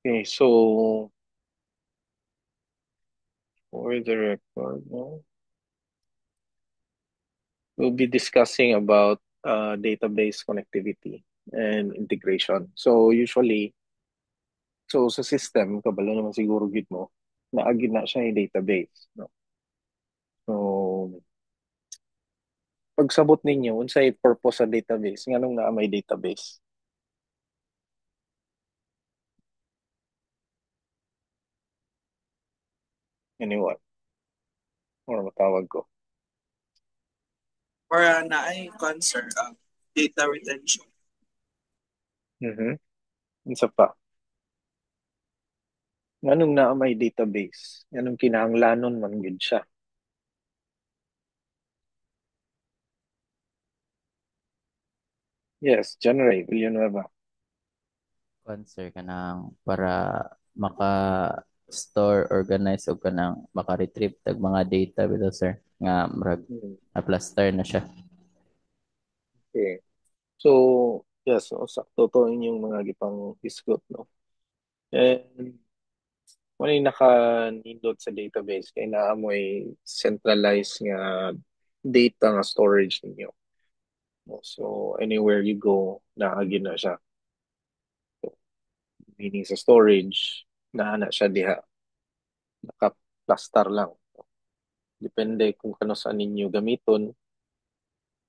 Okay, so for the record, no, we'll be discussing about database connectivity and integration. So usually, so sa system, kabalo naman siguro gid mo, naagid na siya yung database. No? So, pagsabot ninyo, unsay purpose sa database, nganong naa may database? Anyone? Or matawag ko? Or na ay concern data retention. Mhm. Unsa pa? Nganong naa may database? Nganong kinahanglanon man gid siya? Yes, January, Villanueva. Concern ka ng para maka-store, organize o ka nang maka-retrieve tag mga data bitaw sir nga murag Hmm. na-plaster na siya. Okay. So, yes, so, sakto to inyong mga gipang isgot, no? And kung ano yung naka-nindot sa database, kaya naamoy centralized nga data nga storage ninyo. No? So, anywhere you go, naagin na siya. So, meaning sa storage, naana siya diha. Naka-cluster lang. Depende kung kano saan ninyo gamiton,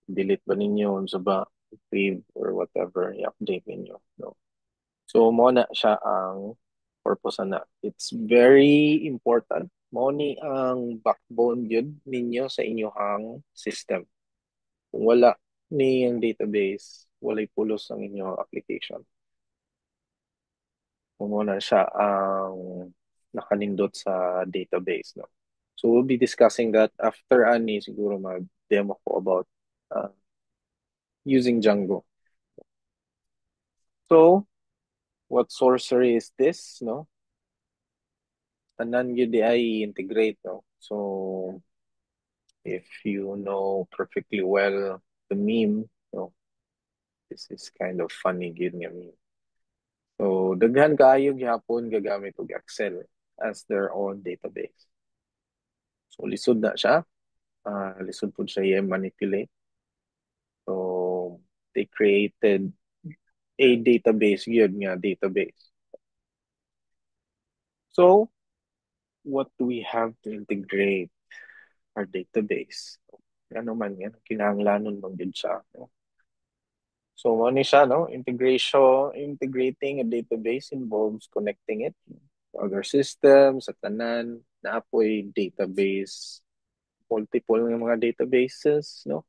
delete ba ninyo, unsa ba, save or whatever, i-update ninyo. No? So, mo na siya ang purpose na. It's very important. Mo ni ang backbone yun ninyo sa inyong system. Kung wala ni ang database, walay pulos ang inyong application. Kung mo na siya ang nakanindot sa database. No? So, we'll be discussing that after ani siguro mag-demo ko about uh, using Django. So, what sorcery is this? No? Tanan yun di ay integrate. No? So, if you know perfectly well the meme, no, this is kind of funny gid nga meme. So, daghan kaayo gyapon gagamit og Excel as their own database. So, lisod na siya. Lisod po siya i-manipulate. So, they created a database yun nga database. So, what do we have to integrate our database? Ano man yan, kinahanglanon man yun siya. No? So, ano siya, no? Integrating a database involves connecting it to other systems, sa tanan, na apoy database, multiple ng mga databases, no?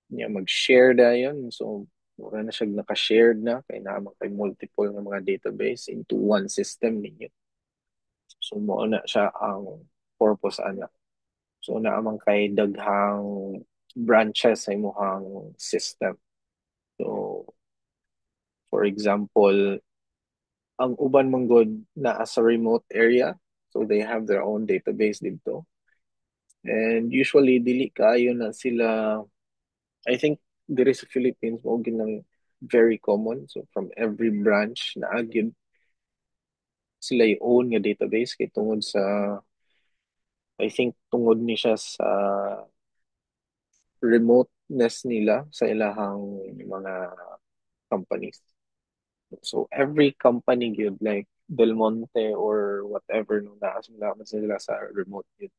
Niya mag-share na yun. So, wala na siya naka-shared na, kaya naman kay multiple ng mga database into one system ninyo. So, mo na siya ang purpose ana. So, naamang kay daghang branches sa imuhang system. So, for example, ang uban mong good na as a remote area. So they have their own database dito. And usually, dili kaayo na sila, I think there is a Philippines, mo ginang very common. So from every branch na agid sila yung own nga database kay tungod sa, I think tungod ni siya sa remoteness nila sa ilahang mga companies. So every company gyud like Del Monte or whatever no naman sila sa remote yun.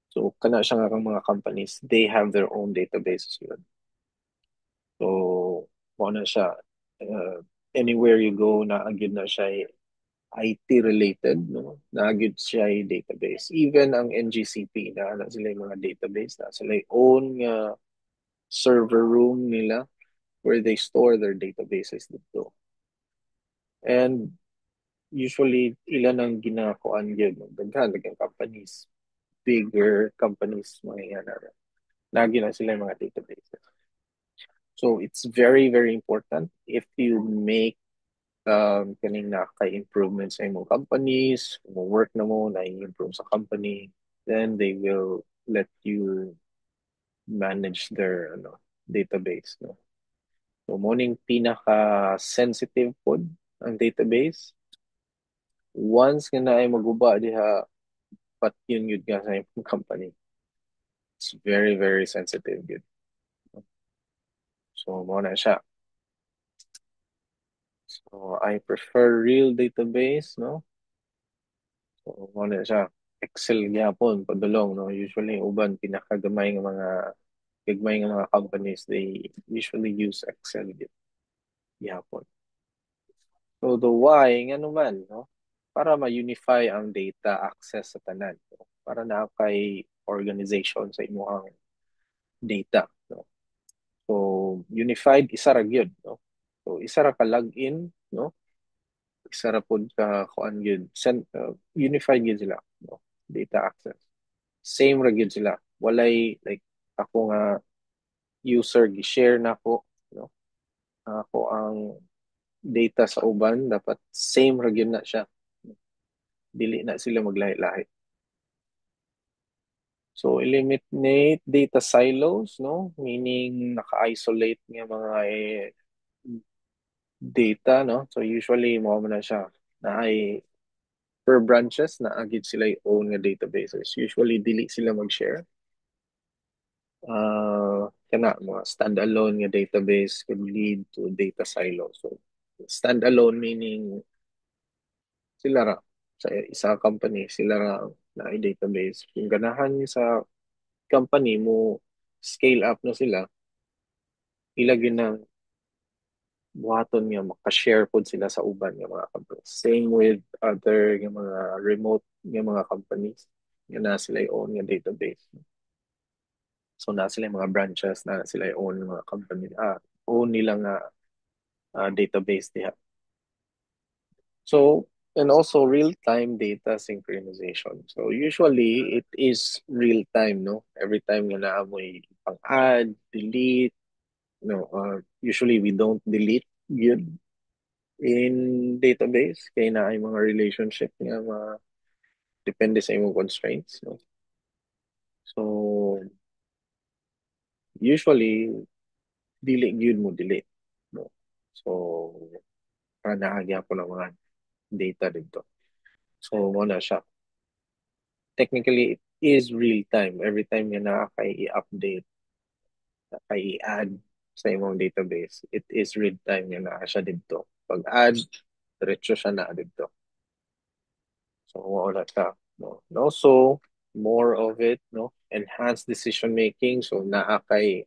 So kana siya nga kang mga companies, they have their own databases yun. So mo na siya uh, anywhere you go na agad na siya IT related no na agad siya ay database. Even ang NGCP na sila yung mga database na sila yung own server room nila where they store their databases dito. And usually ilan ang ginakuan yun daghan companies, bigger companies mga yan lagi na sila yung mga databases. So it's very very important if you make kaning na kay improvements sa imong companies, mo work na mo na improve sa company, then they will let you manage their database no. So mo ning pinaka sensitive pod ang database once nga na ay maguba diha, pat yun yun nga sa imong company. It's very, very sensitive yun. So, mo na siya. So, I prefer real database, no? So, mo na siya. Excel gyapon padulong, no? Usually, uban, pinakagamay ng mga gagmay ng mga companies, they usually use Excel gyapon. So, the why, nga naman, no? Para ma-unify ang data access sa tanan, no? Para na kay organization sa imuhang data, no? So, unified, isa ra gyud, no? So, isa ra ka login, no? Isa ra pod ka kuan gyud. Unified gyud sila, no? Data access. Same ra gyud sila. Walay like ako nga user gi-share na ko, no? Ako ang data sa uban dapat same ra gyud na siya. Dili na sila maglahi-lahi. So, eliminate data silos, no? Meaning, naka-isolate nga mga data, no? So, usually, mo na siya na ay per branches na agid sila yung own nga databases. Usually, dili sila mag-share. Kana, mga standalone nga database could lead to data silo. So, standalone meaning sila ra sa isa company, sila ra na ay database. Kung ganahan sa company mo scale up na sila, ilagin ng buhaton nga maka-share pod sila sa uban nga mga companies. Same with other nga mga remote nga mga companies nga na sila own nga database. So na sila mga branches na sila own mga company own nila nga database diha. So and also real-time data synchronization. So usually it is real-time, no? Every time nga naamoy pang-add, delete, no, usually we don't delete yun in database kay na ay mga relationship nga depende sa imong constraints, no? So usually dili gyud mo delete, no? So para naagya po ng mga data dito. So mo na siya. Technically it is real time every time nga na kay i-update, kay i-add sa imong database, it is real time nga na siya dito. Pag add diretso siya na dito. So wala ka, no. And also more of it, no, enhanced decision making. So naa kay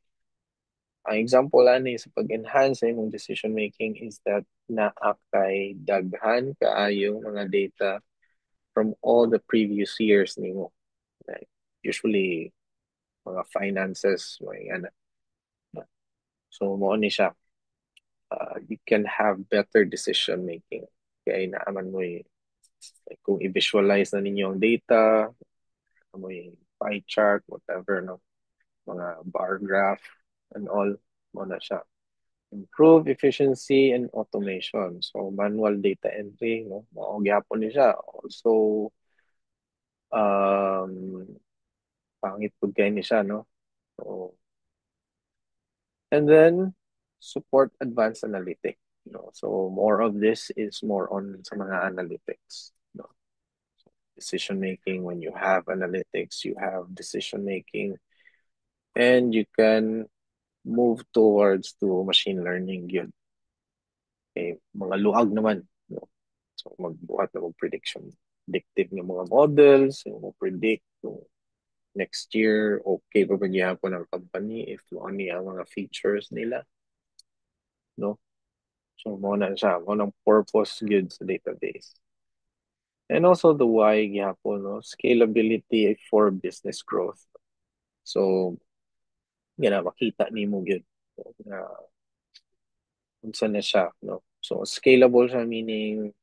ang example ani sa pag-enhance sa imong decision making is that naa kay daghan kaayo mga data from all the previous years nimo. Like usually mga finances, mga ano. So mo ni siya. You can have better decision making. Kaya naaman mo like, kung i-visualize na ninyo ang data, may pie chart, whatever, no? Mga bar graph and all, mo na siya. Improve efficiency and automation. So, manual data entry, no? Mao gyapon ni siya. Also, um, pangit pud kay ni siya, no? So, and then, support advanced analytics. No? So, more of this is more on sa mga analytics. No? Decision making, when you have analytics, you have decision making, and you can move towards to machine learning yun. Okay, mga luag naman. No? So, magbuhat na mag-prediction. Predictive ng mga models, yung mag-predict kung next year, okay pa ba niya po ng company if ano ang mga features nila. No? So, mo na siya. Mo ng purpose good sa database. And also the why gyapon, no? Scalability for business growth. So, yan na, makita ni mo yun. So, na, unsa na siya, no? So, scalable siya meaning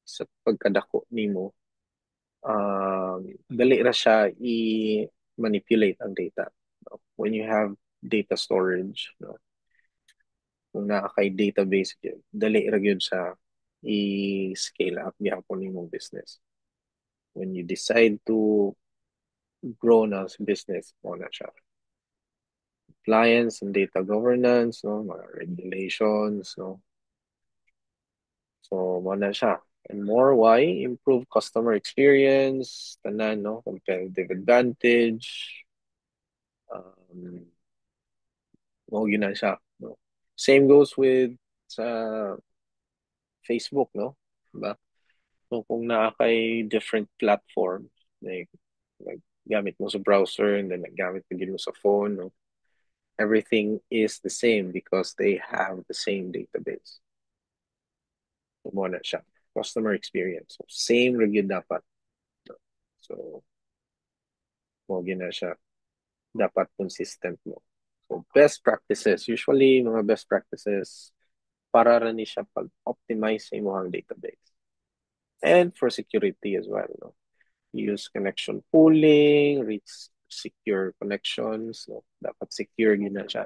sa pagkadako nimo dali ra siya i-manipulate ang data, no? When you have data storage, no? Kung naa kay database yun, dali ra gyud sa i-scale up gyapon nimong business. When you decide to grow na business mo na siya. Compliance and data governance, no? Mga regulations, no? So, mo na siya. And more why? Improve customer experience, tanan, no? Competitive advantage. Um, mo yun na siya, no? Same goes with sa Facebook, no? Diba? So kung kay different platform, like gamit mo sa browser and then gamit mo din mo sa phone, no? Everything is the same because they have the same database. So mo na siya. Customer experience. So, same review dapat. No? So, mo na siya. Dapat consistent mo. So, best practices. Usually, mga best practices, para rin siya pag-optimize sa imong database. And for security as well, no? Use connection pooling, reach secure connections, no? Dapat secure yun na siya.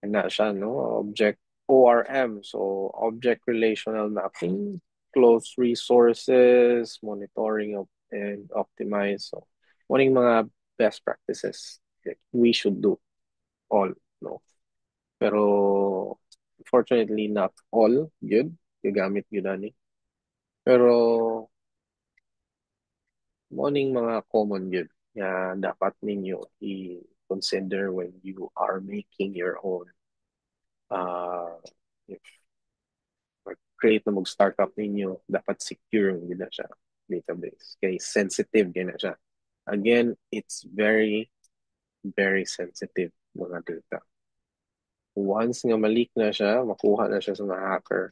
Na siya, no? Object ORM, so object relational mapping, close resources, monitoring of, and optimize. So, one yung mga best practices that we should do all, no? Pero, fortunately, not all good. Gagamit yun ani. Pero, morning mga common yun na dapat ninyo i-consider when you are making your own uh, if create na mag-startup ninyo, dapat secure yung gina siya database. Kaya sensitive gina siya. Again, it's very, very sensitive mga data. Once nga malik na siya, makuha na siya sa mga hacker,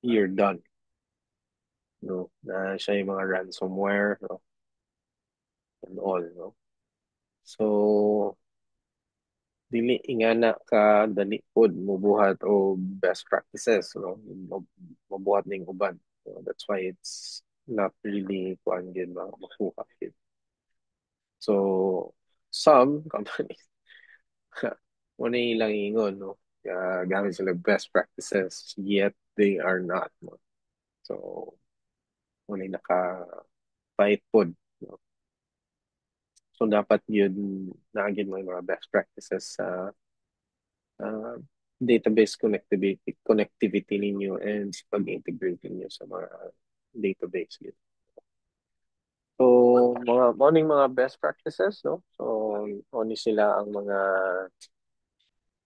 you're done. No? Na siya yung mga ransomware, no? And all, no? So, dili ingana ka dali pod mobuhat o best practices, no? Mabuhat ning uban. So that's why it's not really kuan gid makuha gid. So some companies wala ilang ingon, no? Gamit sila best practices yet they are not, no? So wala naka fight pod, no? So dapat yun naagid mo yung mga best practices sa uh, database connectivity ninyo and pag-integrate ninyo sa mga database. So, morning mga best practices, no? So, oni sila ang mga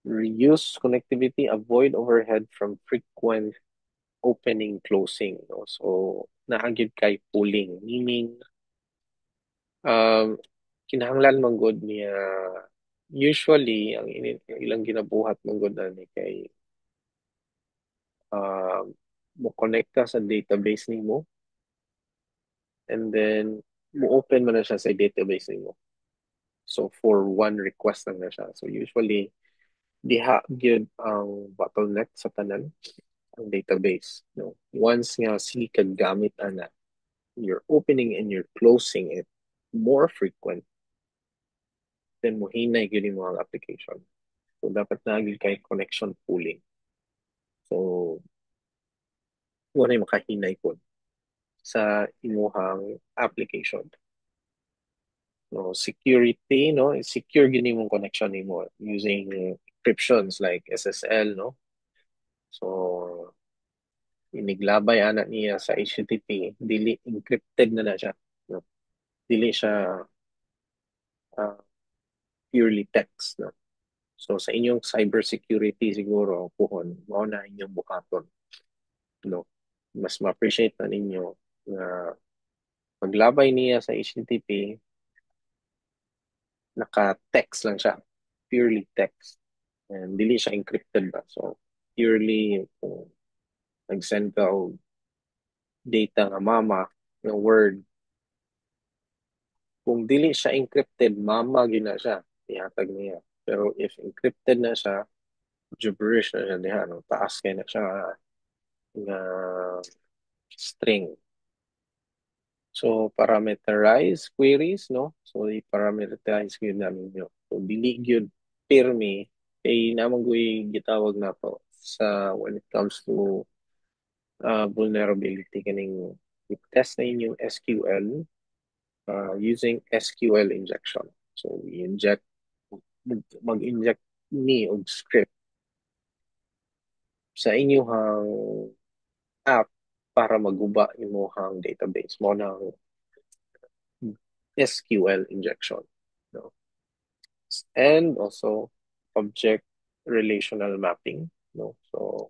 reuse connectivity, avoid overhead from frequent opening, closing, no? So, naagid kay pooling, meaning, um, kinahanglan man gud niya usually ang ilang ginabuhat man gud ani kay mo connect ka sa database nimo and then mo open mo na siya sa database nimo. So for one request lang na siya. So usually diha gyud ang bottleneck sa tanan ang database, no. Once nga sige kag gamit ana, you're opening and you're closing it more frequent, then mo hinay gyud yung mga application. So dapat na gyud kay connection pooling. So wala makahinay po sa imuhang application. No, security, no, secure gini mong connection nimo using encryptions like SSL, no. So iniglabay ana niya sa HTTP, dili encrypted na siya, no. Dili siya uh, purely text, no. So sa inyong cybersecurity siguro puhon mao na inyong buhaton, no. Mas ma-appreciate na ninyo na paglabay niya sa HTTP naka-text lang siya, purely text. And dili siya encrypted ba. So, purely kung nag-send ka og data nga mama, nga word, kung dili siya encrypted, mama gyud na siya, ihatag niya. Pero if encrypted na siya, gibberish na siya diha, no? Taas kay na siya nga string. So, parameterize queries, no? So, i-parameterize gyud namin yun. So, dili gyud pirmi, kay namang gitawag na to sa when it comes to vulnerability kaning i-test na inyong SQL using SQL injection. So, mag-inject ni og script sa inyong app para maguba imong database mo ng SQL injection, no? And also object relational mapping, no? So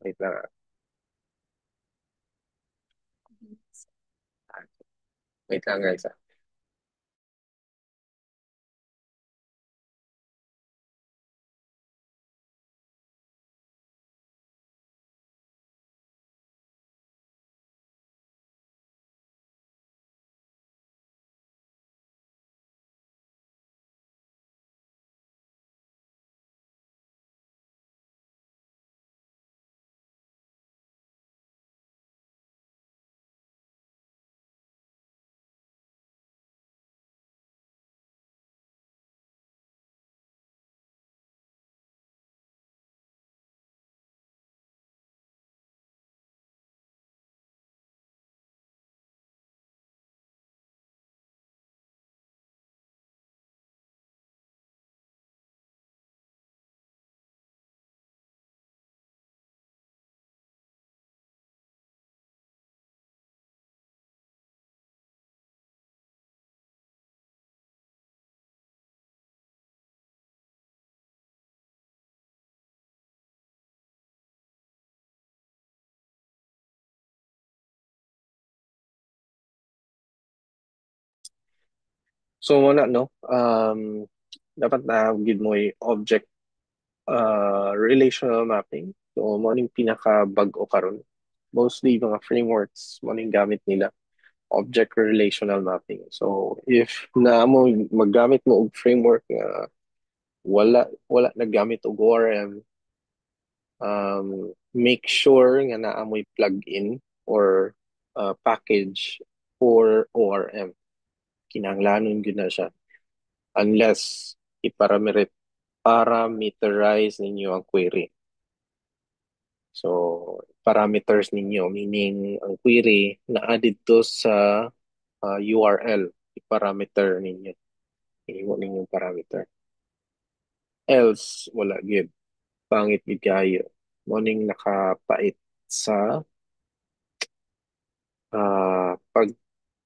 wait lang, wait lang guys. So wala no, dapat na gid mo object relational mapping. So mo ning pinaka bag-o karon. Mostly mga frameworks mo ning gamit nila object relational mapping. So if na mo maggamit mo og framework nga wala nagamit og ORM, make sure nga naamoy plugin or package for ORM. Kinahanglanon gyud na siya unless parameterize ninyo ang query. So, parameters ninyo, meaning ang query na-added to sa URL, i-parameter ninyo. Ihiwo ninyong parameter. Else, wala gid. Pangit gid kayo. Morning nakapait sa pag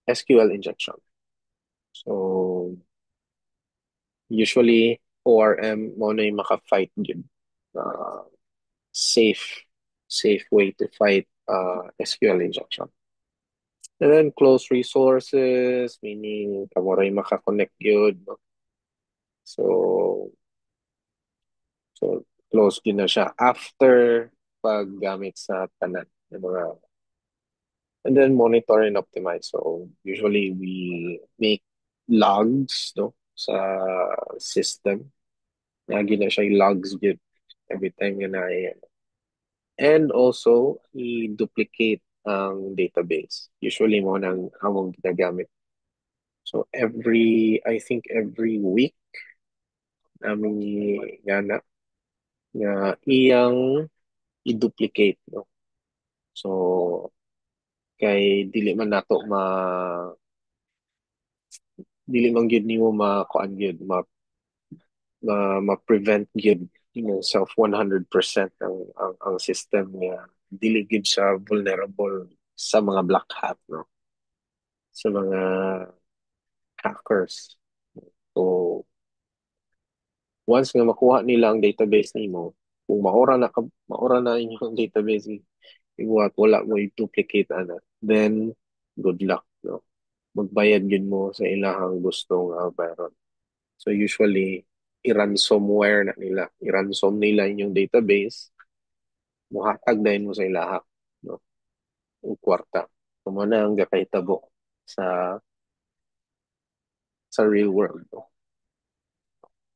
SQL injection. So, usually, ORM mo na yung maka-fight gid. Uh, safe safe way to fight SQL injection. And then close resources, meaning kamoray makakonect yun. No? So, so close din na siya after paggamit sa tanan ng mga and then monitor and optimize. So usually we make logs no sa system. Lagi na siya logs yun every time yun na and also i-duplicate ang database. Usually mo nang among ginagamit. So I think every week namin gana nga iyang i-duplicate no. So kay dili man gyud nimo makuan gyud ma-prevent gyud self 100% ang system niya dili gyud siya vulnerable sa mga black hat no sa mga hackers. So once nga makuha nila ang database nimo, kung maura na inyong database iwat wala mo i-duplicate ana, then good luck no. Magbayad yun mo sa ilahang gustong bayaran. So usually i-ransomware na nila. I-ransom nila inyong database, muhatag dahil mo sa ilaha no. O kwarta. So mo na ang gakahitabo sa real world no.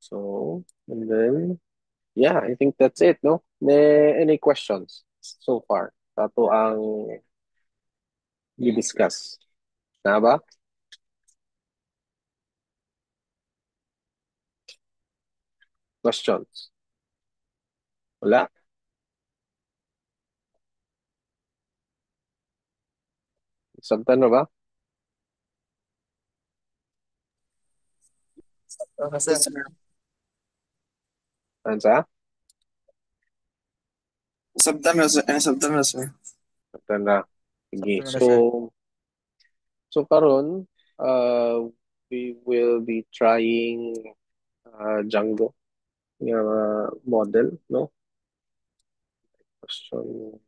So and then yeah, I think that's it, no? Any questions so far? Tato ang i-discuss. Na ba? Questions? Wala? Sabtan na ba? Okay, sir. Ansa? Sabtan na, sir. Tanda. Sige. After na, sir. So karon, we will be trying Django nga model, no? Question.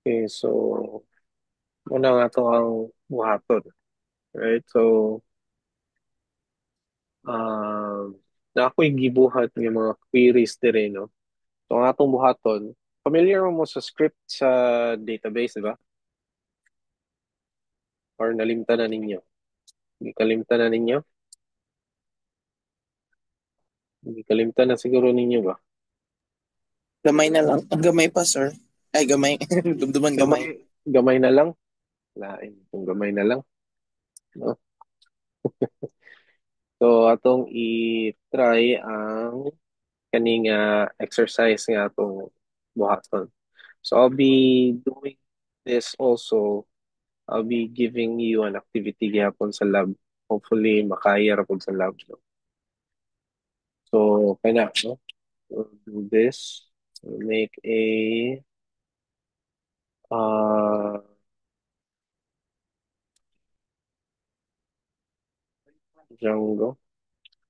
Okay, so muna nga to ang buhaton. Right? So, na ako'y gibuhat ng mga queries dire, no? So, ang atong buhaton, familiar mo sa script sa database, di ba? Or nalimtan na ninyo? Hindi kalimtan na ninyo? Hindi kalimtan na siguro ninyo ba? Gamay na lang. Ang gamay pa, sir. Ay, gamay. Dumduman Gamay, gamay. gamay na lang. Lain, kung gamay na lang. No? So, atong i-try ang kaning exercise nga atong buhaton. So, I'll be doing this also. I'll be giving you an activity gihapon sa lab. Hopefully, makaya ra pud sa lab. No? So, kaya na, no? We'll do this. We'll make a uh, Django.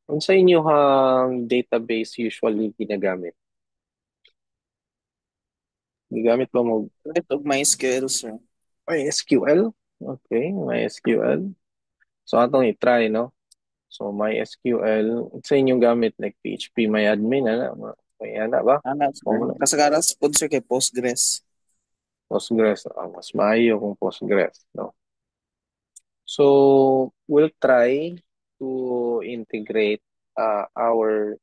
Kung sa inyo hang database usually ginagamit? Gigamit ba mo Ito, my skills, sir. MySQL? Okay, MySQL. So, atong i-try, no? So, MySQL, sa inyong gamit, like PHP, may admin, may ana ba? Ana, sir. O, Kasagaran sponsor kay Postgres. Postgres, mas maayo kung Postgres, no? So, we'll try to integrate our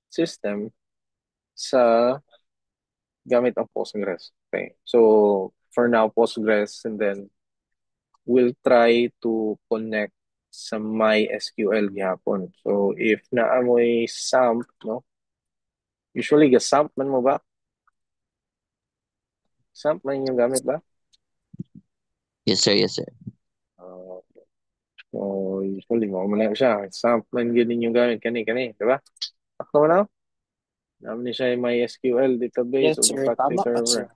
system sa gamit ang Postgres. Okay. So, for now, Postgres, and then we'll try to connect sa MySQL gihapon. So, if naamoy SAMP, no? Usually, ga-SAMP man mo ba? SAMP man yung gamit ba? Yes, sir. Yes, sir. Uh, so, usually, mo man siya. SAMP man yun yung gamit. Kani, di ba? Ako mo na? Namin ni siya yung MySQL database Yes, o sir. Apache Tama ka, server. sir.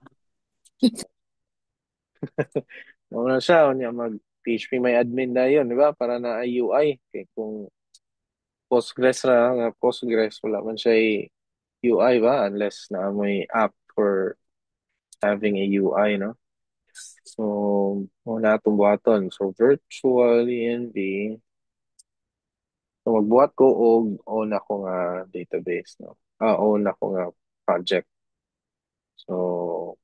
Naman na siya, niya mag-PHP may admin na yun, di ba? Para na UI. Okay, kung Postgres ra, nga Postgres, wala man siya UI ba? Unless na may app for having a UI, no? So, muna itong buhaton. So, virtual ENV. So, magbuhat ko og own ako nga database, no? Own ako nga project. So,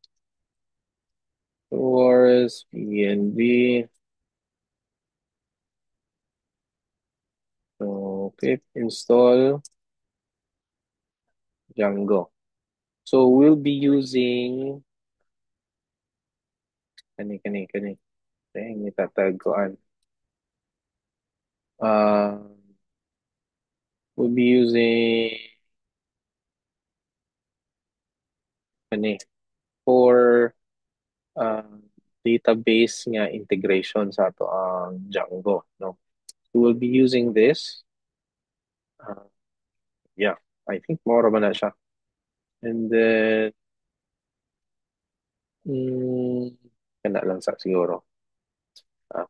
towards ENV. So, click install Django. So, we'll be using kani. Dahil itatag ko an. We'll be using kani for uh, database nga integration sa ato ang Django, no? So we'll be using this. Uh, yeah, I think more ba na siya. And then, mm, kana lang sa siguro. Uh,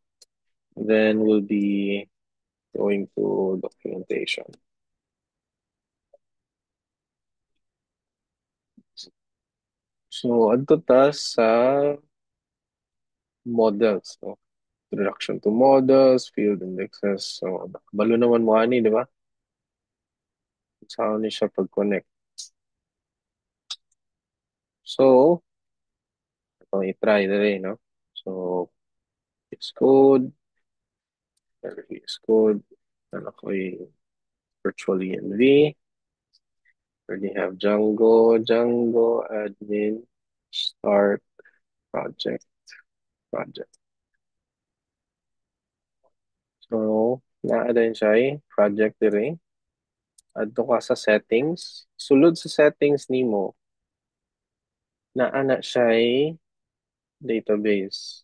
then we'll be going to documentation. So, adto ta sa models, no? Introduction to models, field indexes. So, balo naman mo ani, di ba? Saan ni siya pag-connect. So, itong i-try na rin, no? So, VS Code, VS Code, and ako virtual env. Already have Django, admin, start, project. So, na-add siya project dire. Adto ka sa settings. Sulod sa settings nimo, na-ana siya database.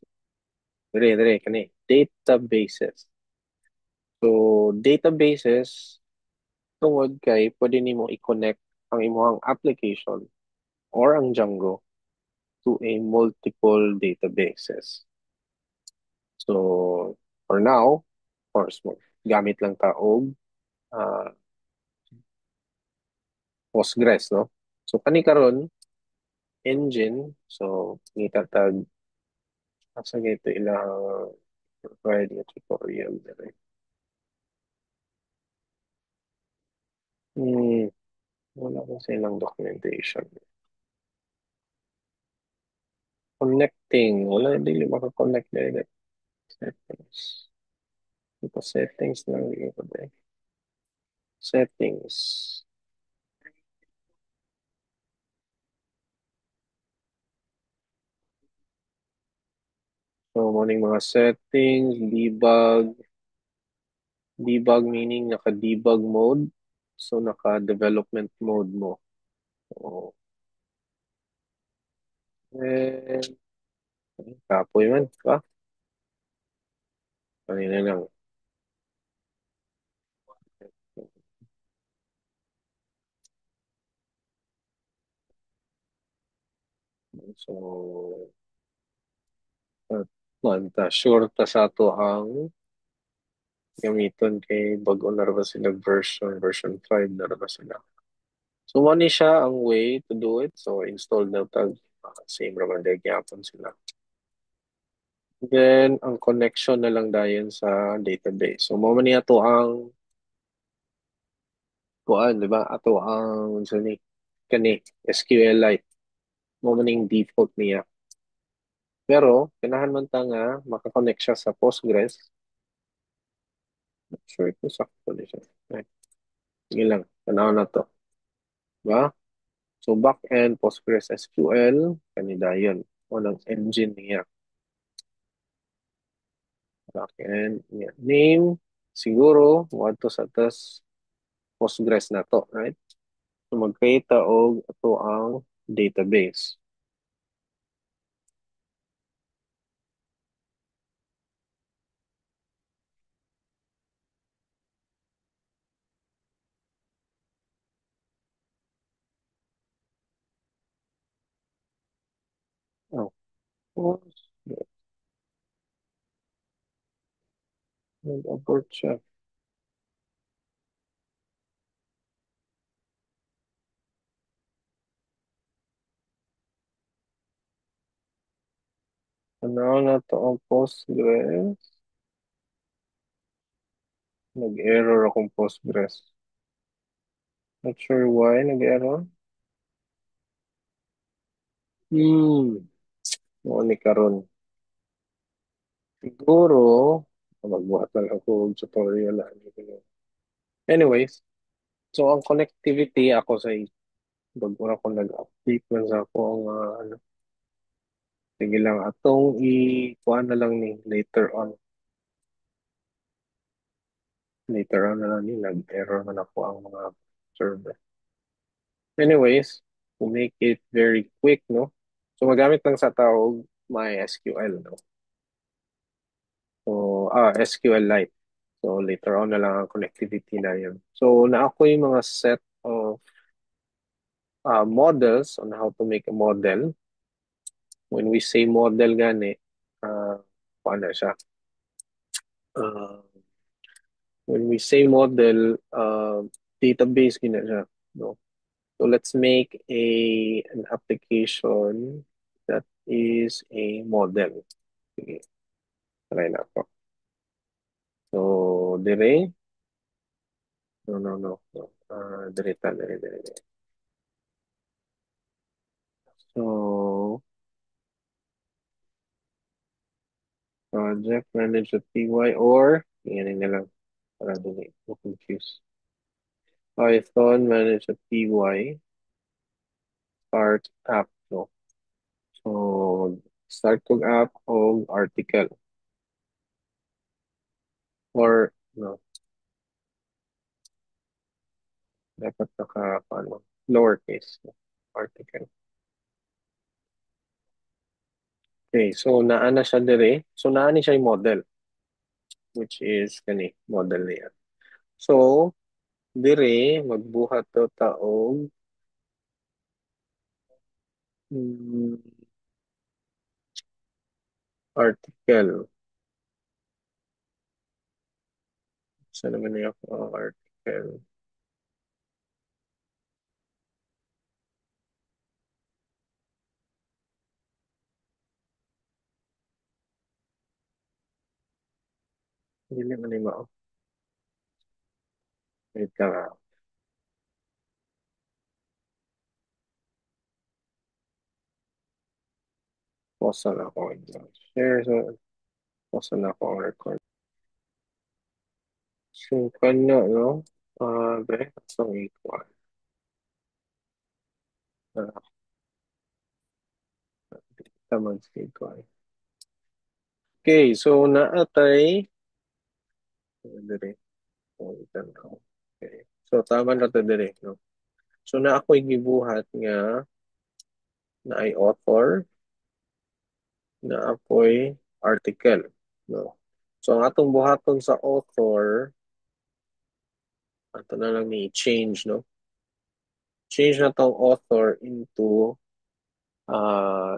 Dire, kani. Databases. So, databases, tungod kay pwede nimo i-connect ang imong application or ang Django to a multiple databases. So, for now, of course, gamit lang ta og ah, Postgres, no? So, kani karon engine, so, nitatag, asa ito ilang provide nga tutorial dire. Hmm, wala ko sa ilang documentation. Connecting, wala, hindi maka-connect na settings. Ito settings lang dito ba? Settings. So, morning mga settings, debug. Debug meaning naka-debug mode. So, naka-development mode mo. So, and, kapoy man, ka? Kanina lang. So, sure ta sa to ang gamiton kay bago na ra ba sila version 5 na ra ba sila. So, mo ni siya ang way to do it. So, install na tag same raman dahil gyapon sila. Then, ang connection na lang dayon sa database. So, mo man niya to ang kuan, di ba? Ato ang sa ni kani SQLite. Mo man yung default niya. Pero, kanahan man ta nga makakonect siya sa Postgres. Not sure kung sakto na siya. Ay, sige lang. Tanaw na to. Diba? So, backend Postgres SQL, kanina yun. O ng engine niya. Backend niya. Name, siguro, what to sa tas Postgres na to, right? So, mag-create og ito ang database. Oh, Postgres. Nag-abort siya. Ano na to ang Postgres? Nag-error akong Postgres. Not sure why nag-error. Oo ni karon. Siguro, magbuhat lang ako og tutorial. Anyways, so ang connectivity ako sa bago ako nag-update man sa ako ang ano, sige lang atong i-kuha na lang ni later on. Later on na lang ni nag-error man ako ang mga server. Anyways, to make it very quick, no? So magamit lang sa tawag MySQL, no? So, SQLite. So, later on na lang ang connectivity na yun. So, na ako yung mga set of models on how to make a model. When we say model gani, paano siya? Uh, when we say model, database gina siya. No? So, let's make an application that is a model. Sige, try na ako. So, dire, no. Dire. So, project manager PY or yan na lang para dili ko confuse. Python manager PY start app no. So start kog app o article or no dapat naka paano lowercase no? Article. Okay, so naa na siya dire. So naa ni siya yung model. which is kani model niya. So dire magbuhat to taog mm, article. Saan naman niya ako article? Hindi naman ni mao. Wait lang ah. Pause na ako. Share. So, pause na ako ang record. So, kanya, no? Be, asang equal. Tamang equal. Okay, so naatay. Dire. Ulitan ko. Okay. So, tama na to dire, no? So, na ako'y gibuhat nga na ay author, na ako'y article, no? So, ang atong buhaton sa author, ato na lang ni change, no? Change na tong author into uh,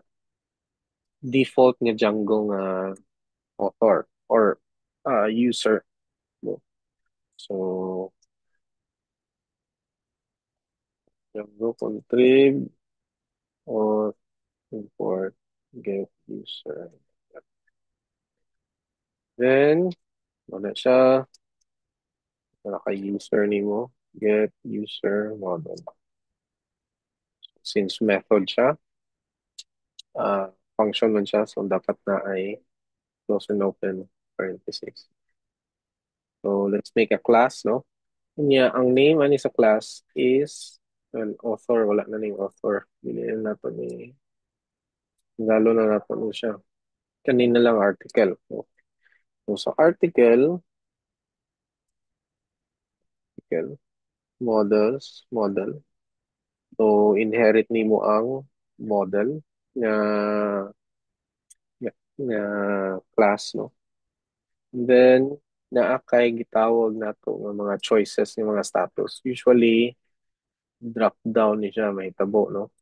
default nga Django nga author or user, no? So, Django contrib or import get user. Then, wala siya. Naka-user nimo get user model. Since method siya, function man siya, so dapat na ay close and open parentheses. So let's make a class, no? Kanya, ang name ani sa class is an author. Wala na ning author. Bilhin na to ni lalo na nato ni siya. Kanina lang article. No? So sa article, model. So inherit nimo ang model na na class, no? And then, naakay gitawag nato nga mga choices ng mga status. Usually, drop down ni siya, may tabo, no?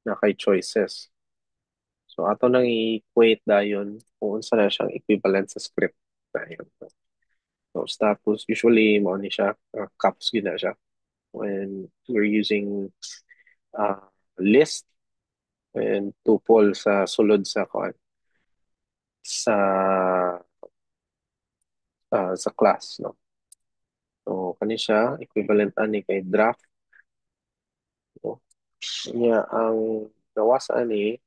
Na kay choices. So, ato nang i-equate dayon kung unsa na siyang equivalent sa script. Dayon. So, status, usually, mo ni siya, caps gina siya. When we're using uh, list and tuple sa sulod sa sa sa class, no? So, kani siya, equivalent ani kay draft, no? Niya, ang gawas ani,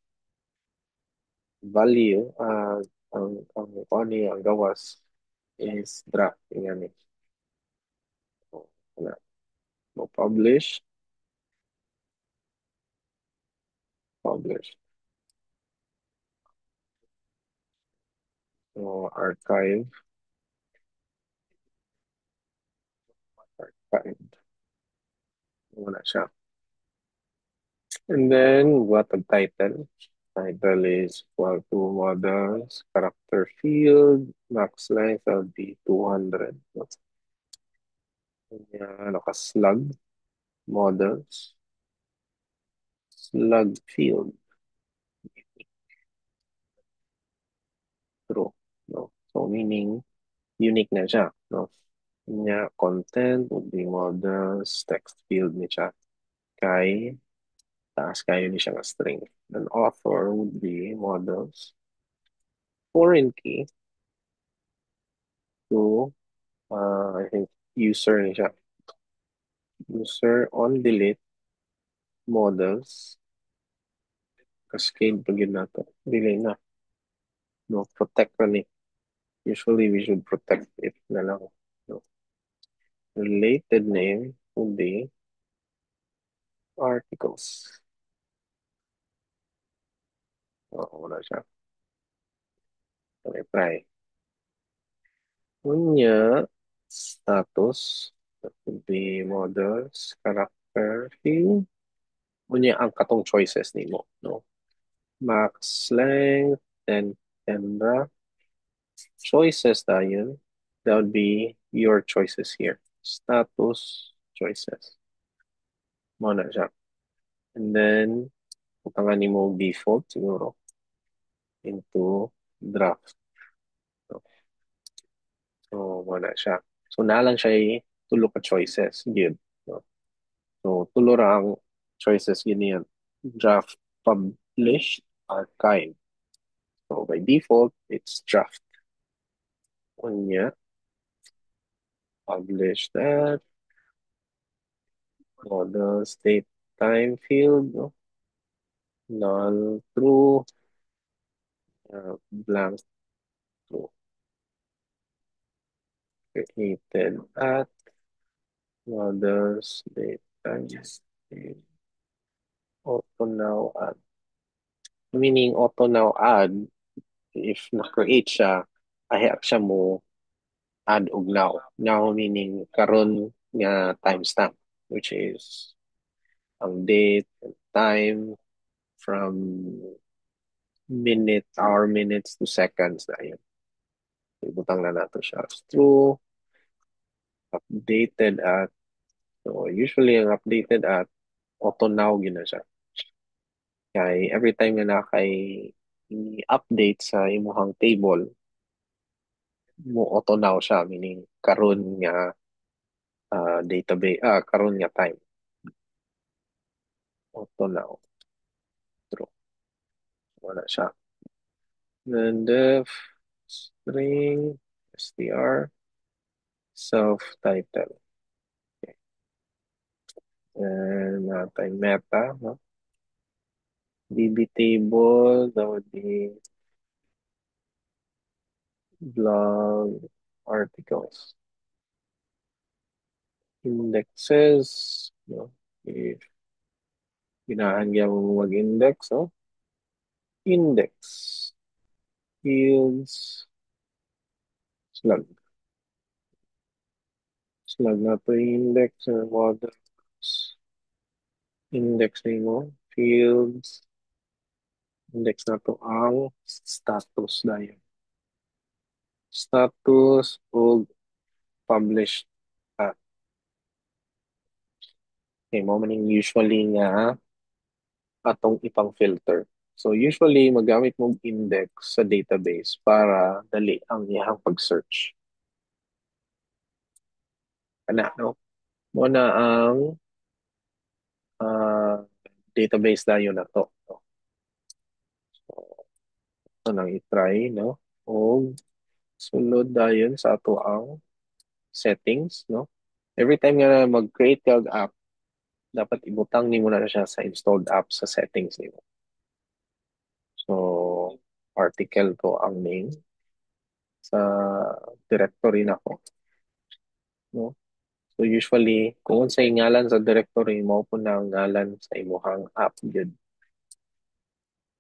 value, ang niya, ang gawas is draft. Yan eh. So, wala. So, publish. So, archived. Wala siya. And then, what the title? Title is equal to models, character field, max length will be 200. Yan, naka-slug, models, slug field, true. No? So, meaning, unique na siya. No? Kanya, content would be models, text field ni siya. Kay, taas kayo ni siya nga string. An author would be models, foreign key to, I think, user ni siya. User on delete models, cascade pag yun na to. Delay na. No, protect na ni. Usually, we should protect it na lang. No. Related name would be articles. Wala siya. Okay, try. Kunya, status, that would be models, character field. Kunya, ang katong choices nimo, no? Max length, then camera. Choices tayo. that would be your choices here. Status choices. Muna siya. And then, putangan mo default siguro into draft. So, muna siya. So, nalang siya tulo ka choices. Yun. No? So, tulo ra ang choices yun yan. Draft, publish, archive. So, by default, it's draft. Unya, publish that. Model state time field. No? Null, true, blank, true. Created at model state time field. Auto now add. Meaning, auto now add, if na-create siya, ahya siya mo add og now. Now meaning karon nga timestamp, which is ang date and time from hour, minutes to seconds na yun. Ibutang na nato siya. True, updated at, so usually ang updated at, auto now yun na siya. Kay every time nga na kay i-update sa imuhang table, mo auto now siya, meaning karon nga database, karon nga time. Auto now. True. Wala siya. Then def string str self-title. Okay. And natay meta, no? DB table, that would be blog articles. Indexes, no? If ginahangyan mo mag-index, oh? Index. Fields. Slug. Slug na to yung index models. Index na mo. Fields. Index na to ang status dayon. Status o published at. Okay, mo maning usually nga atong ipang filter. So usually magamit mong index sa database para dali ang iyang pag-search. Ana, no? Muna ang ah, database dayon na to. No? So, nang i-try, no? O sulod dayon sa ato ang settings, no? Every time nga mag-create kag app, dapat ibutang nimo na siya sa installed app sa settings nimo. So, article ko ang name sa directory na ko, no? So usually, kung sa ngalan sa directory mo po na ang ngalan sa imuhang app yun.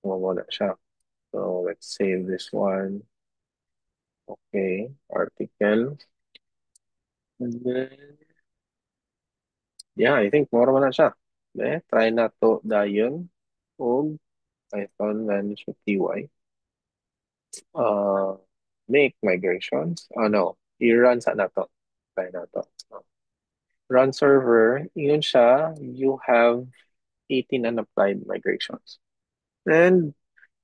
Mo na siya. So let's save this one. Okay, article. And then, yeah, I think more man na siya. Try na to dayon o Python manage TY. Uh, make migrations. Oh no, i-run sa na to. Try na to. Run server, yun siya, you have 18 unapplied migrations. And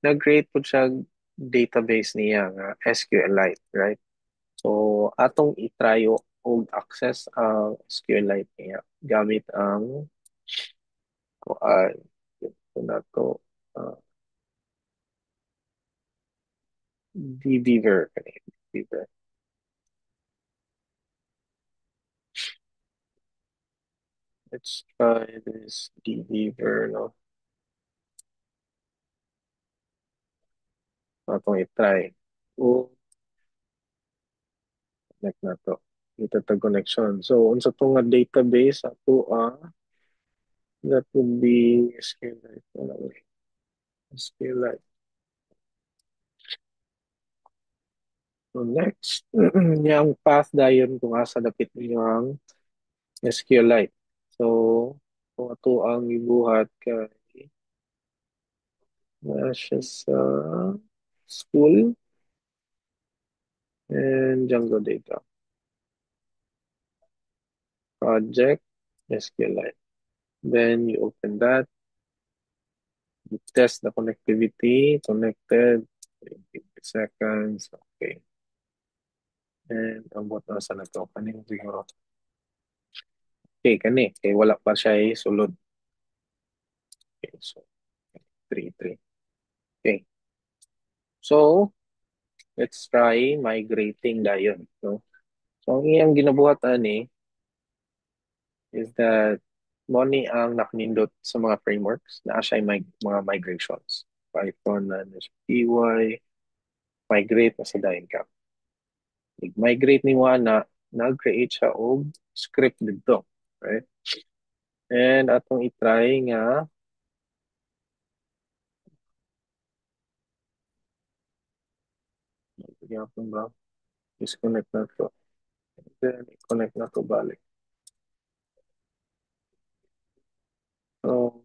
nag-create po siya database niya nga SQLite, right? So, atong i-try og access ang SQLite niya gamit ang ito na to dbeaver. Dbeaver. Let's try this dbeaver, no? Atong i-try. O, connect na to. Ito to connection. So, unsa to nga database ato that would be SQLite. Wala ko. SQLite. So next, yung path dayon kung asa dapit niyo ang SQLite. So, kung ato ang ibuhat kay siya sa school and Django data. project, SQLite. Then you open that, you test the connectivity, connected, 50 seconds, okay. And ang bot na sa na to, kanina siguro. Okay, kani, okay, wala pa siya sulod. Okay, so 3, 3. Okay. So, let's try migrating dayon, no? So, ang iyang ginabuhat ani is that mo ni ang nakanindot sa mga frameworks na siya mga migrations. Python na PY, migrate na sa dayon ka. Migrate ni mo na nag-create siya og script dito, right? And atong i-try nga yapon ba? Disconnect na to. Then, i-connect na to balik. So,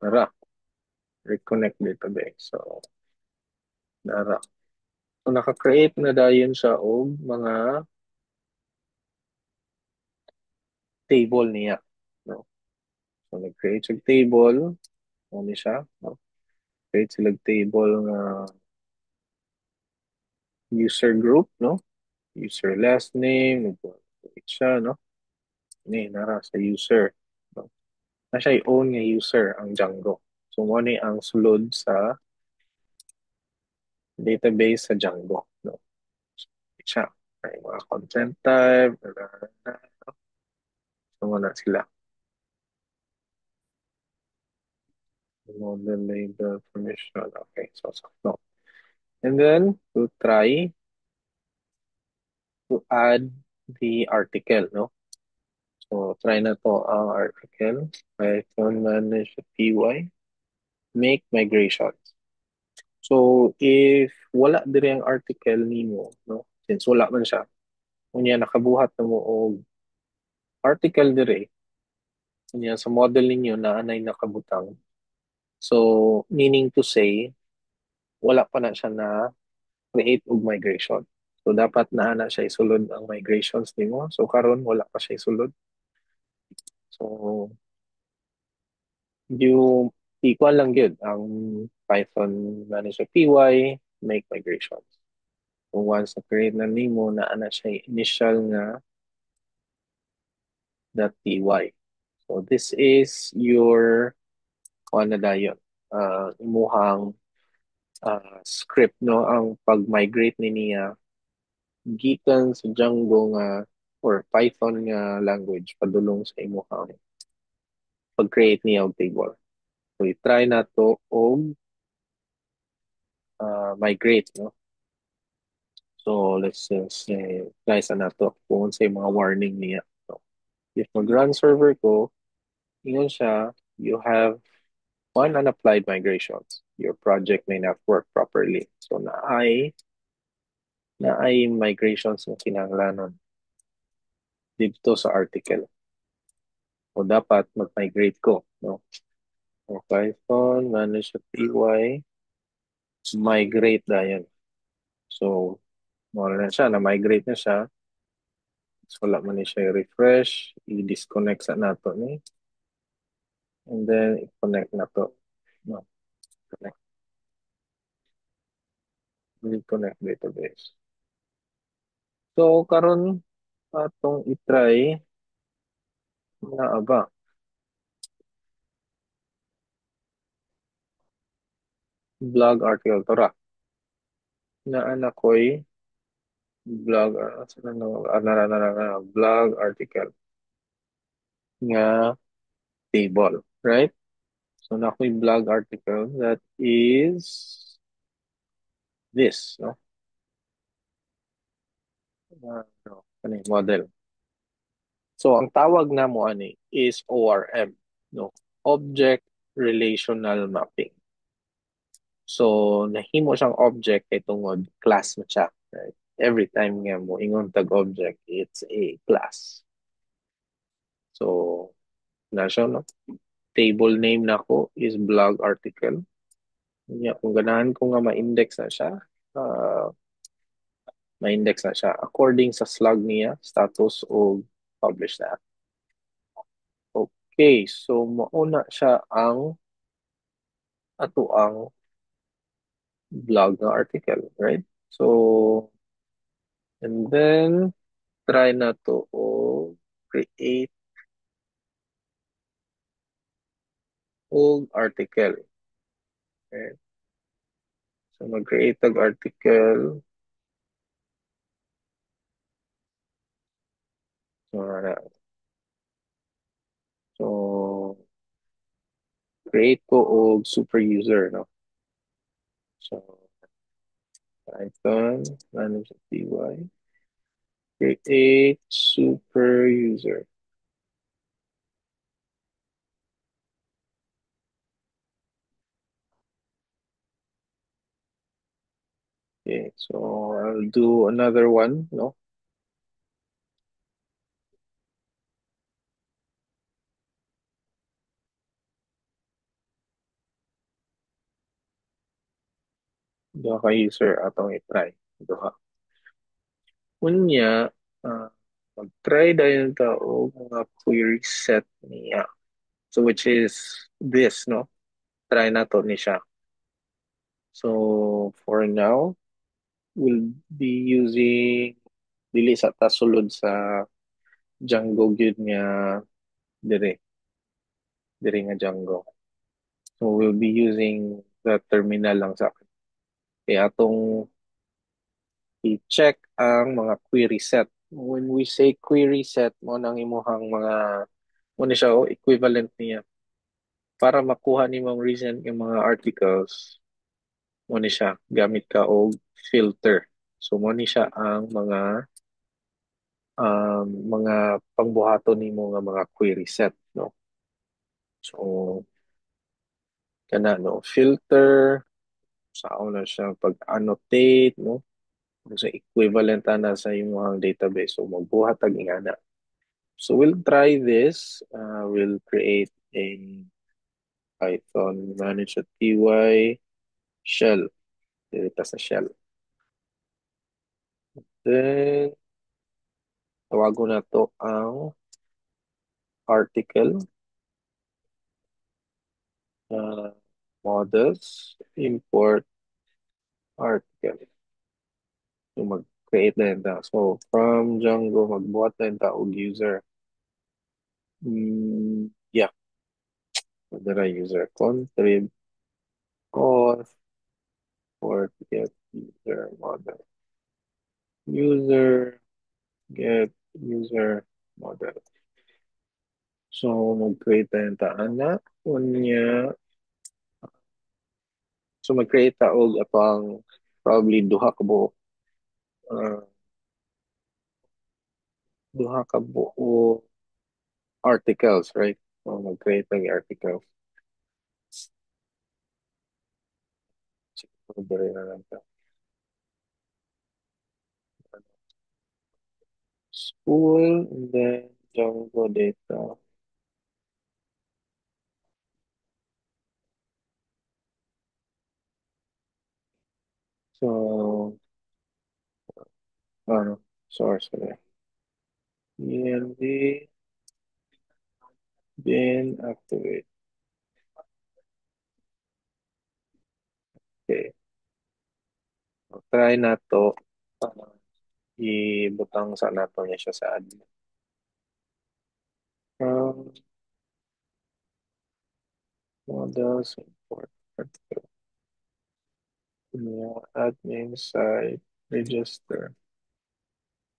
nara. Reconnect database. So, nara. So, naka-create na dayon siya og mga table niya. No? So, nag-create siya table. Ano siya? No? Create sila table nga user group, no? User last name, nag-create siya, no? Ini, nara sa user. No? Na siya i-own nga user ang Django. So, mo ni ang sulod sa database sa Django. No? So, siya. Ay, mga content type, so, na sila. Model label permission. Okay, so no. And then to try to add the article, no? So try na to ang article. Python manage PY. Make migrations. So if wala dire ang article nimo, no? Since wala man siya, unya nakabuhat na mo og article dire, unya sa model ninyo na anay nakabutang. So meaning to say, wala pa na siya na create og migration. So dapat na ana siya isulod ang migrations nimo. So karon wala pa siya isulod. So you equal lang gyud ang Python manage PY make migrations. So once na create na nimo na ana siya initial nga .py. So this is your na dayon. Imuhang script no ang pag-migrate ni niya gikan sa Django nga or Python nga language padulong sa imuhang pag-create niya og table. So i-try na to og migrate no. So let's say try sa nato kung sa mga warning niya. So, if mag-run server ko, ingon siya, you have one unapplied migrations. Your project may not work properly. So na ay migrations na kinahanglanon dito sa article. O dapat mag-migrate ko, no? O Python, manage at PY, migrate dayan. So, wala na siya, na-migrate na siya. So, wala man siya i-refresh, i-disconnect sa nato ni. And then, i-connect na to. No, connect. Reconnect database. So, karon atong i-try na aba. Blog article to ra. Na anak ko'y blog, blog article nga table, right? So na ako'y blog article that is this, no? Ano yung model. So ang tawag na mo ani is ORM, no? Object Relational Mapping. So nahimo siyang object kay tungod class mo siya, right? Every time nga mo ingon tag object, it's a class. So na siya, no? Table name na ko is blog article. Kung ganahan ko nga ma-index na siya, ma-index na siya according sa slug niya, status o publish na. Okay, so mauna siya ang ato ang blog na article, right? So, and then try na to o create og article. Okay? So, mag-create og article. So, so create ko og super user, no? So, Python, manage py, create super user. Okay, so I'll do another one, no? Duha ka user atong i-try. Duha. Unya, mag-try dayon ta og mga query set niya. So which is this, no? Try na to ni siya. So for now, we'll be using dili sa tasulod sa Django gyud nga dire dire nga Django. So we'll be using the terminal lang sa akin. Kaya atong i-check ang mga query set. When we say query set, mo nang imuhang mga mo ni siya o equivalent niya para makuha ni mong recent yung mga articles mo ni siya gamit ka og filter. So mo ni siya ang mga pangbuhaton nimo nga mga query set, no. So kana no filter sa na siya pag-annotate, no, sa equivalent na sa imong database, so magbuhat tag ingana. So we'll try this. We'll create a Python manage.py shell. Dito sa shell. Then, tawago na to ang article. uh, Models, import article. So mag-create na yun ta. So from Django, magbuhat na yun ta og user. Yeah, dara user contrib auth for get user model. User get user model. So mag-create na yun ta ana. Unya, so mag-create ta og apang probably uh, duha ka buo articles, right? So mag-create ng articles. Siguro dali na lang ta. School, and then Django data. So, ano, source ko na. env bin activate. Okay. So, try na to. Ibutang sa nato niya siya sa admin. From models, import article. Admin site, register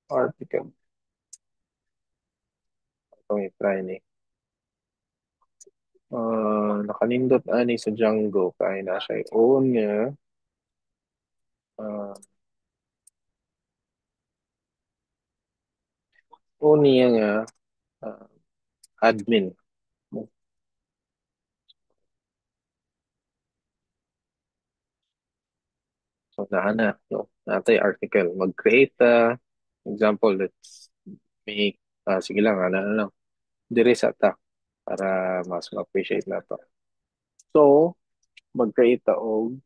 article. Itong i-try ni. Nakanindot ani sa Django kaya na siya i-own niya. Own niya nga uh, admin. So naana, no? Natay article. Mag-create example, let's make, sige lang, ano, dire sa ta para mas ma-appreciate na to. So, mag-create ta og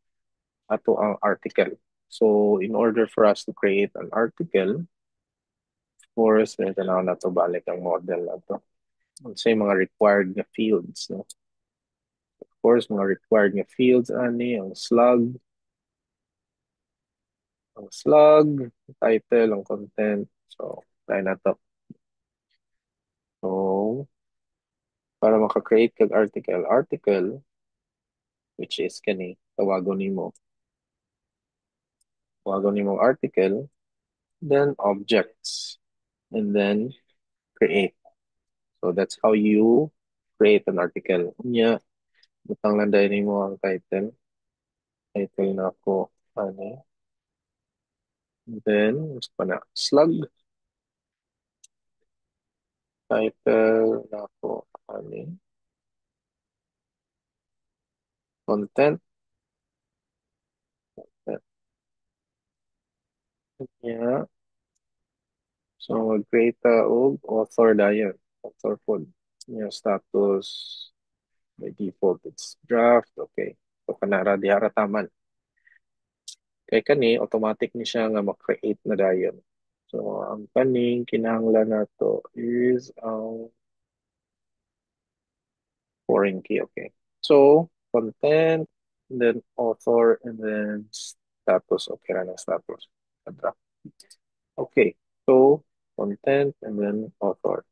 ato ang article. So in order for us to create an article, of course, may tanaw na to balik ang model na to. Sa mga required na fields, no? Of course, mga required na fields ani ang slug, title, ang content. So, try na to. So, para maka-create kag article, which is kani, tawagon nimo article, then objects, and then create. So, that's how you create an article. Nya, butang lang dahil nimo ang title na ako, ano, then, mas pa na, slug, title na ako, ano, content, yeah. So, mag-create og author dayon. Author pod. Yung status, by default, it's draft. Okay. So, kanara dihara taman. Kay kani, automatic ni siya nga mag-create na dayon. So, ang kaning kinahanglan na to is ang foreign key. Okay. So, content, and then author, and then status. Okay na ng status. Draft. Okay. So, content, and then author.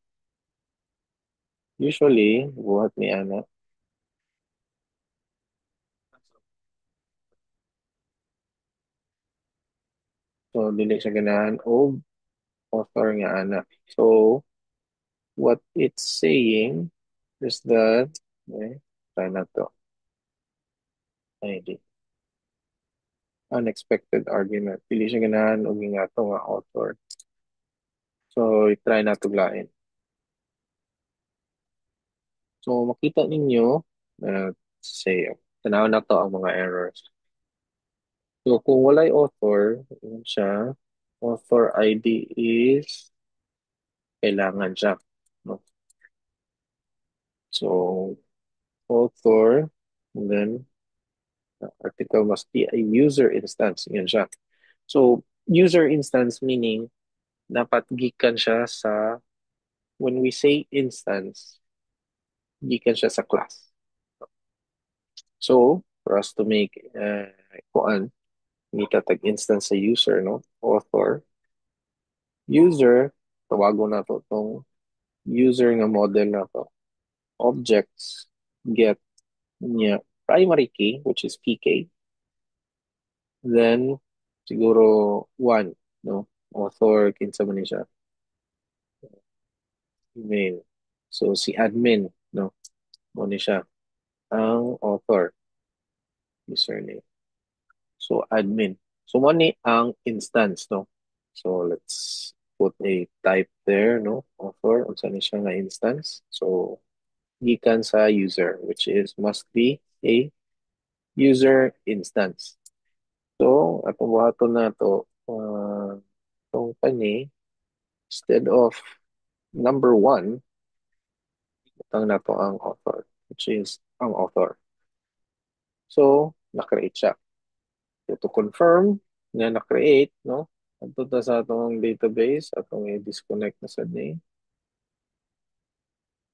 Usually, buhat ni Ana. So, dili siya ganahan og author nga Ana. So, what it's saying is that, try na to. ID. Unexpected argument. Dili siya ganahan og nga to nga author. So, try na to lain. So, makita ninyo, say, tanaw na to ang mga errors. So, kung walay author, yun siya, author ID is kailangan siya. No? So, author, and then the article must be a user instance. Yan siya. So, user instance meaning dapat gikan siya sa, when we say instance, gikan siya sa class. So, for us to make kuan, tag instance sa user, no? Author. User, tawagon na to tong user nga model na to. Objects, get niya primary key, which is PK. Then, siguro one, no? Author, kinsa man ni siya. Email. So, si admin, no? Mo ni siya. Ang author, username. So, admin. So, mo ni ang instance, no? So, let's put a type there, no? Author, unsa ni siya nga instance. So, gikan sa user, which is must be a user instance. So, atong buhaton na to, itong kani, instead of number one, itang na to ang author, which is ang author. So, na-create siya. So, to confirm na na-create, no? Adto ta sa atong database, atong i-disconnect na sa name.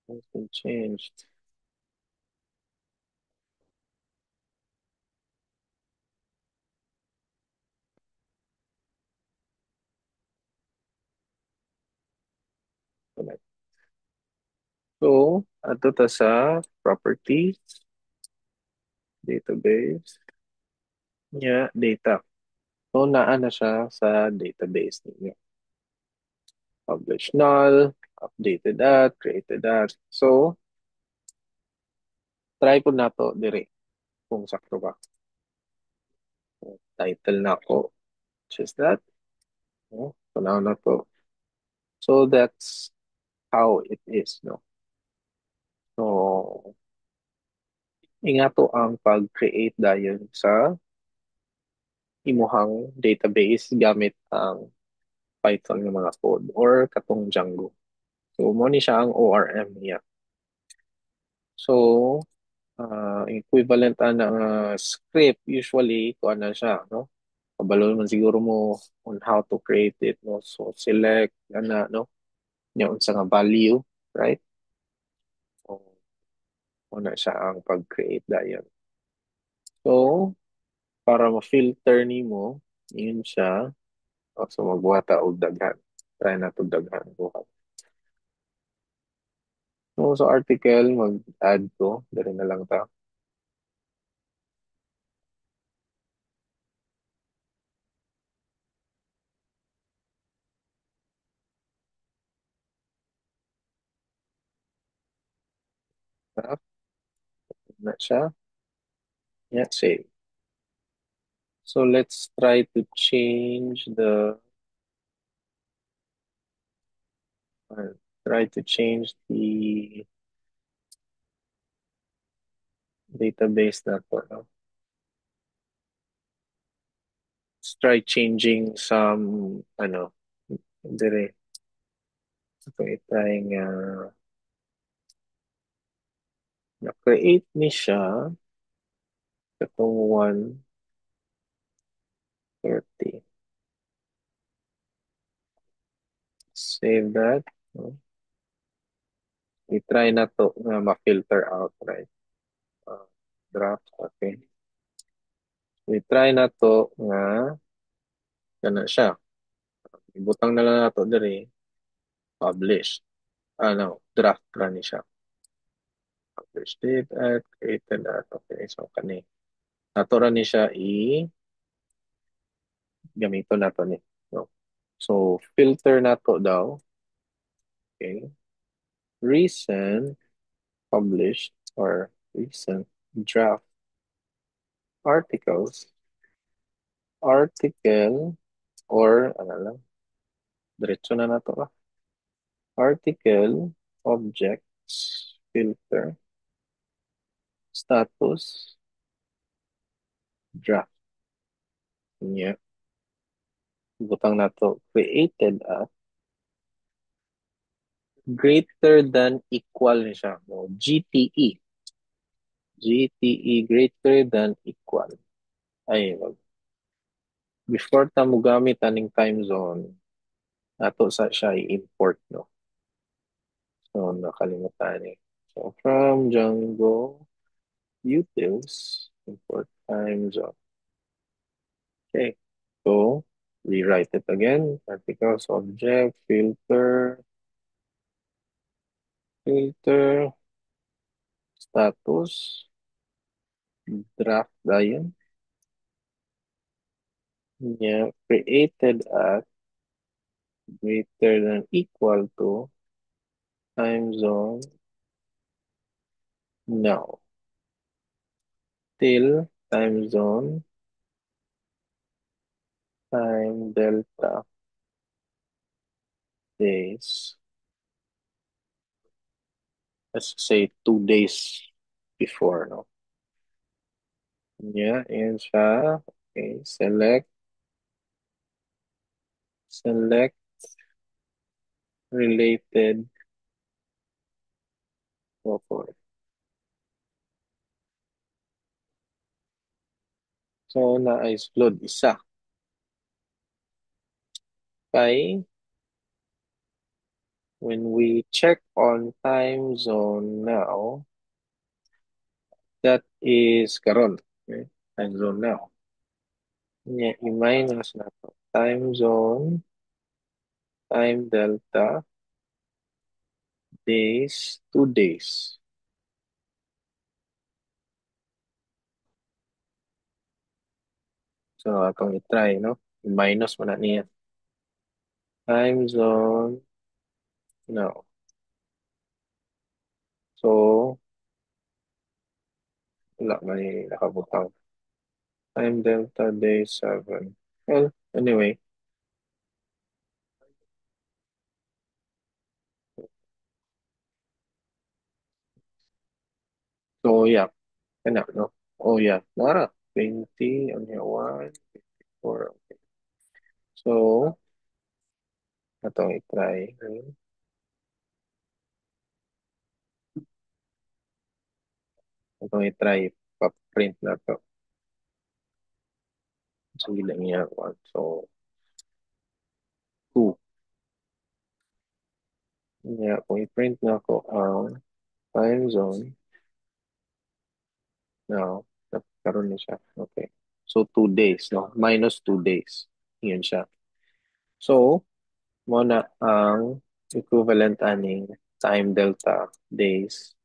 It's been changed. Connect. So, adto ta sa properties, database, niya, data. So, naa na siya sa database ninyo. Publish null, updated that, created that. So, try po na to dire kung sakto ba. So, title na ko, which is that. So, now na to. So, that's how it is, no? So, ingato ang pag-create dayon sa imuhang database gamit ang Python ng mga code or katong Django. So, mo ni siya ang ORM niya. So, equivalent na script usually kuan na siya, no? kabalo man siguro mo on how to create it, no? So, select, no? Nya unsa nga value, right? So, una siya ang pag-create dayon. So, para ma-filter nimo, yun siya. So, magbuhata og daghan. Try na to daghan buhat. So, sa article, mag-add ko. Dari na lang ta. Na siya. Yeah, save. So, let's try to change uh, the database na to. No? Let's try changing some, dire. Ito itry nga, na-create ni siya katong 130. Save that. No? I-try na to na ma-filter out, right? Uh, Draft, okay. I-try na to nga, kana siya. Ibutang na lang nato diri, publish. Draft ra ni siya. Published it at created at, okay. So, nato ra ni siya gamito nato ni. No? So, filter nato daw. Okay. Recent published or recent draft articles, article, or ano lang, diretso na nato ba? Article, objects, filter, status, draft. Yeah. Butang nato created at greater than equal ni siya. No? GTE. GTE greater than equal. Ay, before ta mo gamit aning time zone, nato sa siya i-import, no? So, nakalimutan eh. So, from Django utils, import time zone. Okay. So, rewrite it again. Articles, object, filter, status, draft dayon. Yeah, created at greater than equal to time zone now. Till time zone, time delta days. Let's say 2 days before, no? Yeah, and siya. Okay, select related for. So, na-explode isa. Kay, when we check on time zone now, that is karon. Okay? Time zone now. Yeah, i-minus na to. Time zone, time delta, days, 2 days. So, atong i-try, no? I-minus mo na niya. Time zone, no. So, wala man nakabutang. Time delta, day 7. Well, anyway. So, yeah. Kana, no? Oh, yeah. Nara. 20, ano yan? 1, 4. Okay. So, atong i-try. Itong i-try, pa-print na to. Sige lang niya. So, 2. Yeah, kung i-print na ako ang time zone, now, karon na siya. Okay. So, 2 days, no? Minus 2 days. Yun siya. So, muna ang equivalent aning time delta days.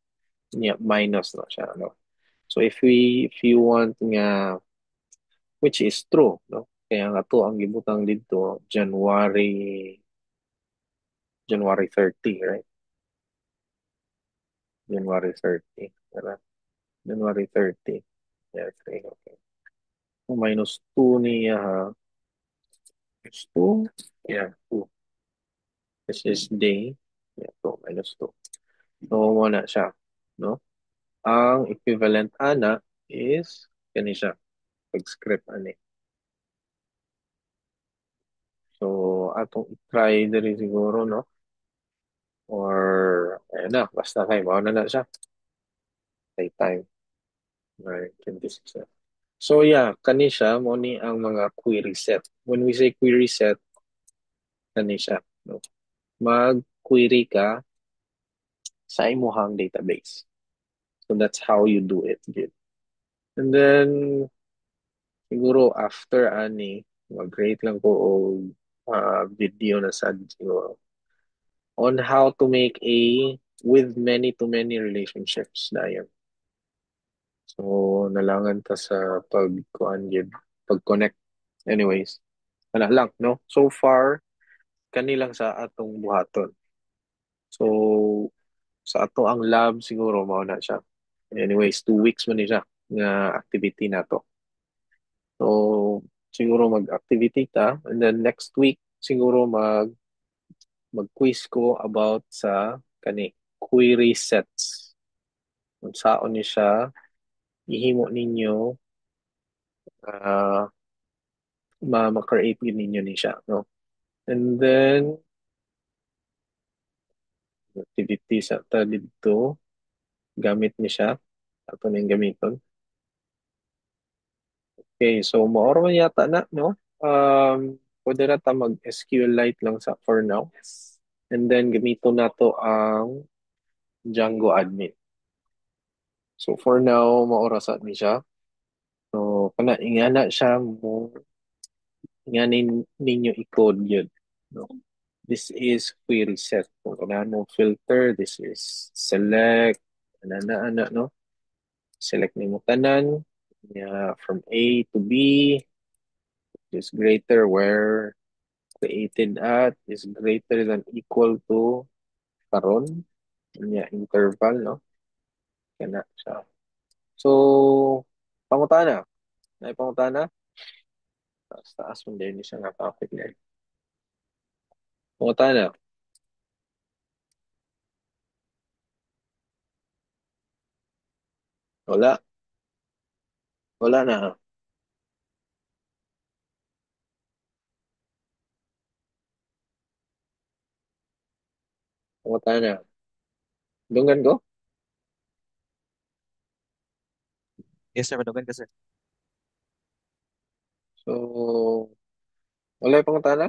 Yeah, minus na siya, no? So, if you want nga, which is true, no? Kaya nga to, ang gibutang dito, January 30, right? January 30. Tara. January 30. Yeah, okay, okay. So, minus 2 niya, ha? Minus 2? Yeah, 2. This is day. Yeah, 2, minus 2. So, muna siya, no? Ang equivalent ana is, kani siya, pag-script ani. So, atong i-try diri siguro, no? Or, ayun na, basta kayo, mauna na siya. Take time. Right, 26. So, yeah, kani siya, mo ni ang mga query set. When we say query set, kani siya, no? Mag-query ka sa imuhang database. So, that's how you do it. Good. And then, siguro after ani, mag-create lang ko og video na sad siguro on how to make a with many to many relationships dayon. So nalangan ta sa pag-kuan gyud, pag-connect. Anyways, ana lang no. So far kani lang sa atong buhaton. So sa ato ang lab siguro mao na siya. Anyways, 2 weeks man ni siya nga activity nato. So siguro mag-activity ta and then next week siguro mag-quiz ko about sa kani query sets. Kung saan ni siya ihimo ninyo uh, ma-create yun ninyo ni siya, no? And then activity sa ta dito gamit ni siya ato ning gamiton. Okay, so maoro man yata na, no? Pwede na ta mag SQLite lang sa for now. And then gamiton nato ang Django admin. So for now maora sa ni siya. So kana ingana siya mo nganin ninyo i-code yun. No? This is query set. Kung ano filter, this is select, ana, no? Select nimo tanan, yeah, from A to B, is greater where created at is greater than equal to karon. Yeah, interval, no? Kana siya. So, pangutana. Ay, pangutana. Taas mo din siya nga topic na. Pangutana. Wala. Wala na. Pangutana. Dunggan ko? Yes, sir. Madugan ka, sir. So, wala yung pangutana?